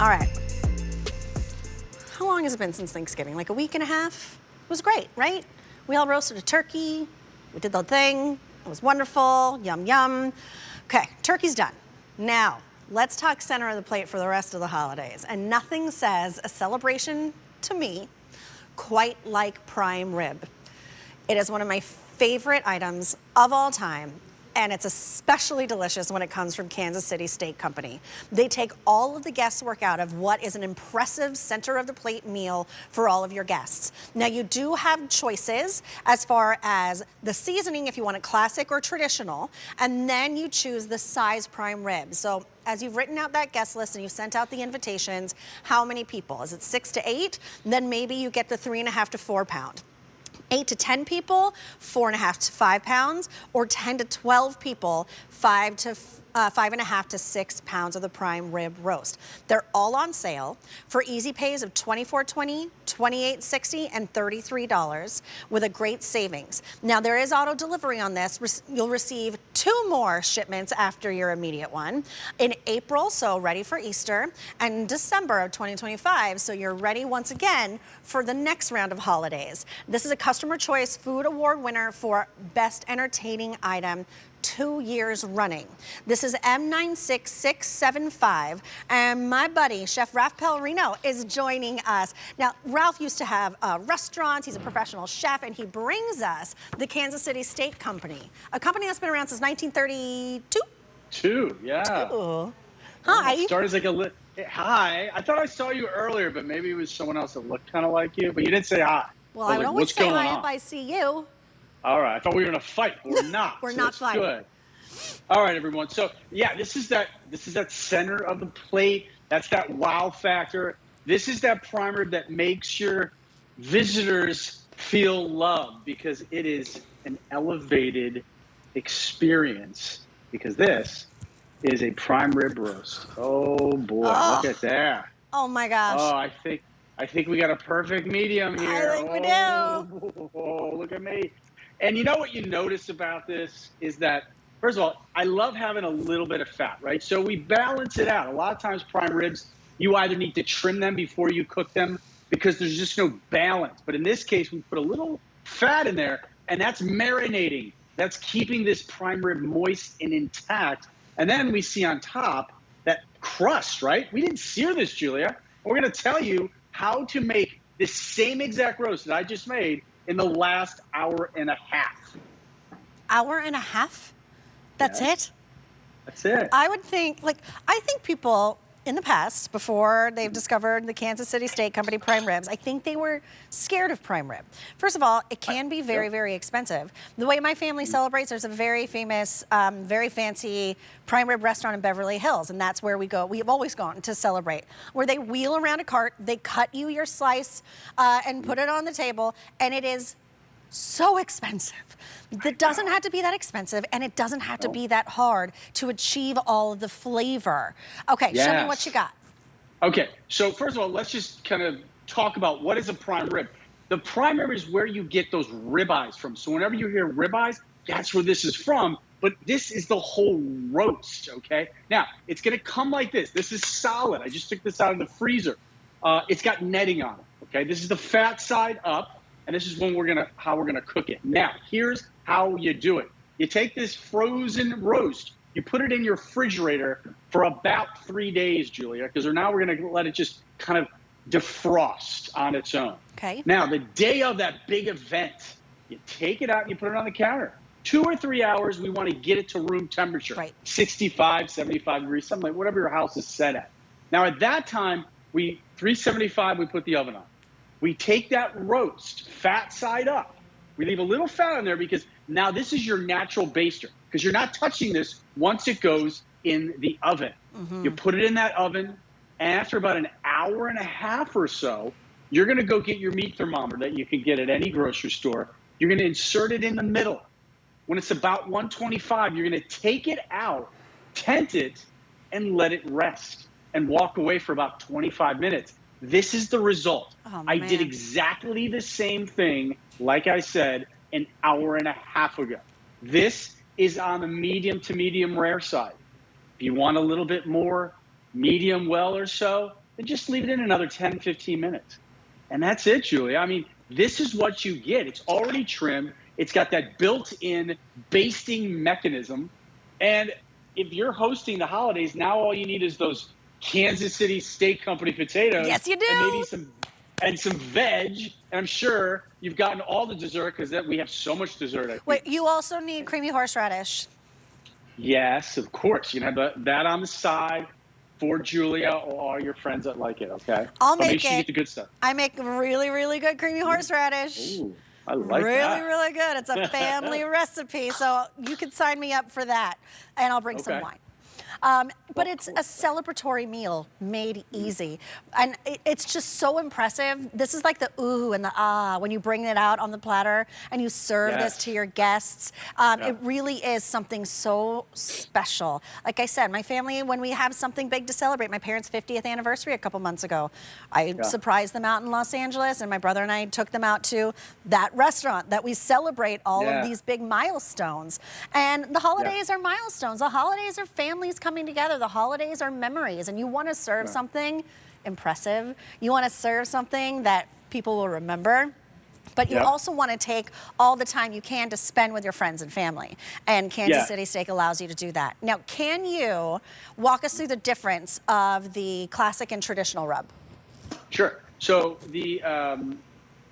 All right. How long has it been since Thanksgiving? Like a week and a half? It was great, right? We all roasted a turkey. We did the thing. It was wonderful. Yum, yum. Okay, turkey's done. Now, let's talk center of the plate for the rest of the holidays. And nothing says a celebration to me quite like prime rib. It is one of my favorite items of all time, and it's especially delicious when it comes from Kansas City Steak Company. They take all of the guesswork out of what is an impressive center of the plate meal for all of your guests. Now, you do have choices as far as the seasoning, if you want it classic or traditional, and then you choose the size prime rib. So as you've written out that guest list and you've sent out the invitations, how many people? Is it 6 to 8? Then maybe you get the 3.5 to 4 pound. 8 to 10 people, 4.5 to 5 pounds, or 10 to 12 people, 5.5 to 6 pounds of the prime rib roast. They're all on sale for easy pays of $24.20, $28.60, and $33 with a great savings. Now there is auto delivery on this. You'll receive 2 more shipments after your immediate one in April, so ready for Easter, and December of 2025, so you're ready once again for the next round of holidays. This is a Customer Choice Food Award winner for Best Entertaining Item 2 years running. This is M96675, and my buddy, Chef Ralph Pellerino, is joining us. Now, Ralph used to have restaurants. He's a professional chef, and he brings us the Kansas City Steak Company, a company that's been around since 1932. Yeah. Ooh. Hi. Started as like a hi. I thought I saw you earlier, but maybe it was someone else that looked kind of like you, but you didn't say hi. Well, I would always say hi if I see you. All right, I thought we were in a fight. We're not. We're not fighting. Good. All right, everyone. So yeah, this is that center of the plate. That's that wow factor. This is that primer that makes your visitors feel loved because it is an elevated experience. Because this is a prime rib roast. Oh boy, look at that. Oh my gosh. Oh, I think we got a perfect medium here. I think we do. Oh, look at me. And you know what you notice about this is that, first of all, I love having a little bit of fat, right? So we balance it out. A lot of times prime ribs, you either need to trim them before you cook them because there's just no balance. But in this case, we put a little fat in there, and that's marinating. That's keeping this prime rib moist and intact. And then we see on top that crust, right? We didn't sear this, Julia. We're going to tell you how to make this same exact roast that I just made in the last hour and a half. Hour and a half? That's it? That's it. I would think, I think people in the past, before they've discovered the Kansas City Steak Company prime ribs, I think they were scared of prime rib. First of all, it can be very, very expensive. The way my family celebrates, there's a very famous, very fancy prime rib restaurant in Beverly Hills, and that's where we go. We've always gone to celebrate, where they wheel around a cart, they cut you your slice and put it on the table, and it is so expensive. It doesn't have to be that expensive, and it doesn't have to be that hard to achieve all of the flavor. Okay, show me what you got. Okay, so first of all, let's just kind of talk about what is a prime rib. The prime rib is where you get those ribeyes from. So whenever you hear ribeyes, that's where this is from, but this is the whole roast, okay? Now, it's gonna come like this. This is solid. I just took this out of the freezer. It's got netting on it, okay? This is the fat side up. And this is how we're gonna cook it. Now, here's how you do it. You take this frozen roast, you put it in your refrigerator for about 3 days, Julia, because now we're gonna let it just kind of defrost on its own. Okay. Now, the day of that big event, you take it out and you put it on the counter. 2 or 3 hours, we wanna get it to room temperature. Right. 65, 75 degrees, something like whatever your house is set at. Now, at that time, 375, we put the oven on. We take that roast, fat side up. We leave a little fat on there because now this is your natural baster because you're not touching this once it goes in the oven. You put it in that oven, and after about an hour and a half or so, you're gonna go get your meat thermometer that you can get at any grocery store. You're gonna insert it in the middle. When it's about 125, you're gonna take it out, tent it, and let it rest and walk away for about 25 minutes. This is the result. Oh, I did exactly the same thing, like I said, an hour and a half ago. This is on the medium to medium rare side. If you want a little bit more medium well or so, then just leave it in another 10, 15 minutes. And that's it, Julia. I mean, this is what you get. It's already trimmed. It's got that built-in basting mechanism. And if you're hosting the holidays, now all you need is those Kansas City Steak Company potatoes. Yes, you do. And maybe some veg. And I'm sure you've gotten all the dessert because we have so much dessert. I think. Wait, you also need creamy horseradish. Yes, of course. You can have that on the side for Julia or all your friends that like it, okay? I'll but make make sure it. you get the good stuff. I make really, really good creamy horseradish. Ooh, I like really, that. really good. It's a family recipe, so you can sign me up for that, and I'll bring some wine. But it's a celebratory meal made easy. And it's just so impressive. This is like the ooh and the ah when you bring it out on the platter and you serve this to your guests. It really is something so special. Like I said, my family, when we have something big to celebrate, my parents' 50th anniversary a couple months ago, I surprised them out in Los Angeles, and my brother and I took them out to that restaurant that we celebrate all of these big milestones. And the holidays are milestones. The holidays are families coming together. The holidays are memories, and you want to serve something impressive. You want to serve something that people will remember, but you also want to take all the time you can to spend with your friends and family. And Kansas City Steak allows you to do that. Now, can you walk us through the difference of the classic and traditional rub? Sure. So the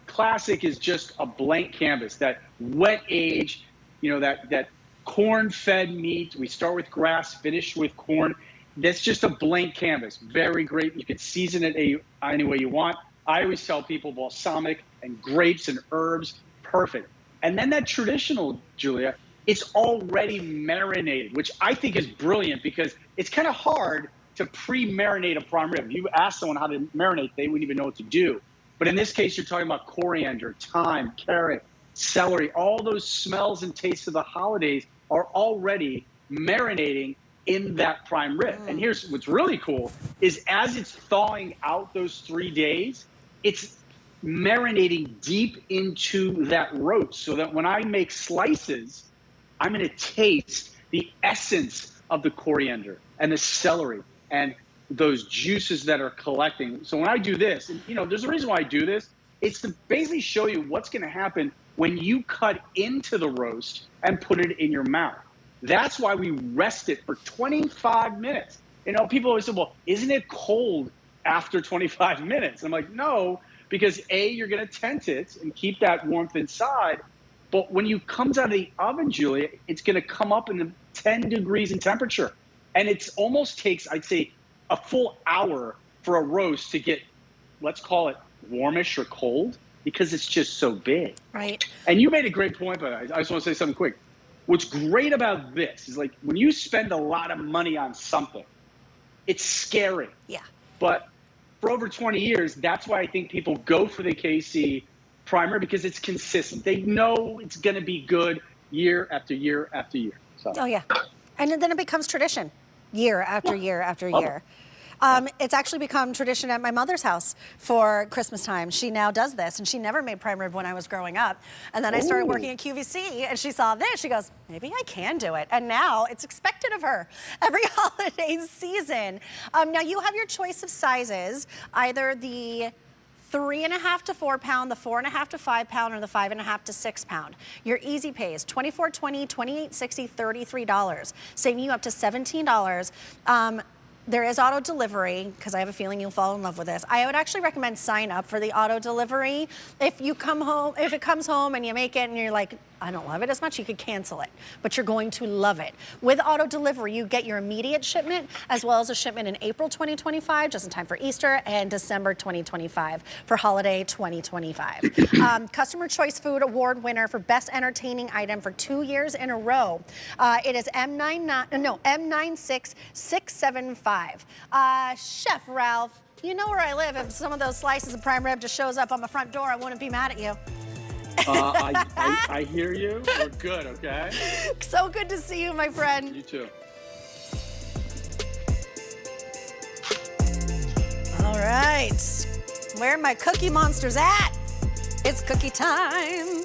classic is just a blank canvas, that wet age, you know, that corn-fed meat. We start with grass, finish with corn. That's just a blank canvas. Very great. You can season it any way you want. I always tell people balsamic and grapes and herbs, perfect. And then that traditional, Julia, it's already marinated, which I think is brilliant because it's kind of hard to pre-marinate a prime rib. You ask someone how to marinate, they wouldn't even know what to do. But in this case, you're talking about coriander, thyme, carrot, celery. All those smells and tastes of the holidays are already marinating in that prime rib. And here's what's really cool is as it's thawing out those 3 days, it's marinating deep into that roast so that when I make slices, I'm going to taste the essence of the coriander and the celery and those juices that are collecting. So when I do this, and, you know, there's a reason why I do this. It's to basically show you what's going to happen when you cut into the roast and put it in your mouth. That's why we rest it for 25 minutes. You know, people always say, well, isn't it cold after 25 minutes? I'm like, no, because A, you're going to tent it and keep that warmth inside. But when you comes out of the oven, Julia, it's going to come up in the 10 degrees in temperature. And it almost takes, I'd say, a full hour for a roast to get, let's call it warmish or cold, because it's just so big. Right. And you made a great point, but I just want to say something quick. What's great about this is, like, when you spend a lot of money on something, it's scary. Yeah. But for over 20 years, that's why I think people go for the KC primer, because it's consistent. They know it's going to be good year after year after year. So. Oh, yeah. And then it becomes tradition year after year after year. It's actually become tradition at my mother's house for Christmas time. She now does this, and she never made prime rib when I was growing up. And then I started working at QVC, and she saw this. She goes, maybe I can do it. And now it's expected of her every holiday season. Now you have your choice of sizes, either the 3.5 to 4 pound, the 4.5 to 5 pound, or the 5.5 to 6 pound. Your easy pay is $24.20, $28.60, $33, saving you up to $17. There is auto delivery, because I have a feeling you'll fall in love with this. I would actually recommend sign up for the auto delivery. If you come home, if it comes home and you make it and you're like, I don't love it as much, you could cancel it, but you're going to love it. With auto delivery, you get your immediate shipment, as well as a shipment in April 2025, just in time for Easter, and December 2025 for holiday 2025. Customer Choice Food Award winner for Best Entertaining Item for 2 years in a row. It is M96675. Chef Ralph, you know where I live. If some of those slices of prime rib just shows up on my front door, I wouldn't be mad at you. I hear you. We're good, okay? So good to see you, my friend. You too. All right. Where are my cookie monsters at? It's cookie time.